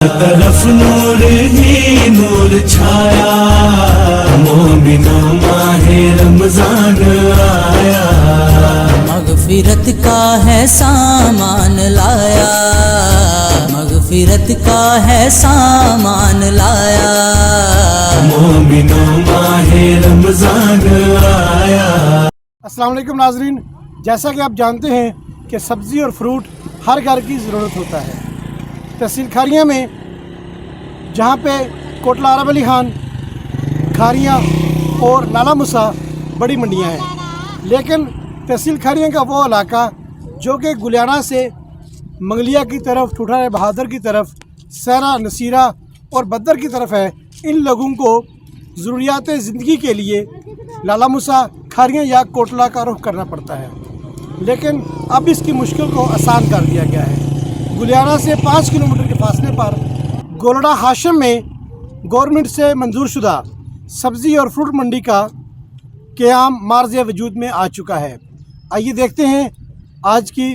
طرف نور ہی نور چھایا، مومنوں ماہ رمضان آیا، مغفرت کا ہے سامان لایا، مغفرت کا ہے سامان لایا، مومنوں ماہ رمضان آیا۔ السلام علیکم ناظرین، جیسا کہ آپ جانتے ہیں کہ سبزی اور فروٹ ہر گھر کی ضرورت ہوتا ہے۔ تحصیل کھاریاں میں جہاں پہ کوٹلہ عرب علی خان، کھاریاں اور لالہ مسا بڑی منڈیاں ہیں، لیکن تحصیل کھاریاں کا وہ علاقہ جو کہ گلیانہ سے منگلیہ کی طرف، ٹھوٹھا بہادر کی طرف، سیرا، نصیرہ اور بدر کی طرف ہے، ان لوگوں کو ضروریات زندگی کے لیے لالہ مسا، کھاریاں یا کوٹلہ کا رخ کرنا پڑتا ہے، لیکن اب اس کی مشکل کو آسان کر دیا گیا ہے۔ گلیانہ سے 5 کلومیٹر کے فاصلے پر گولڑا ہاشم میں گورنمنٹ سے منظور شدہ سبزی اور فروٹ منڈی کا قیام مارز وجود میں آ چکا ہے۔ آئیے دیکھتے ہیں آج کی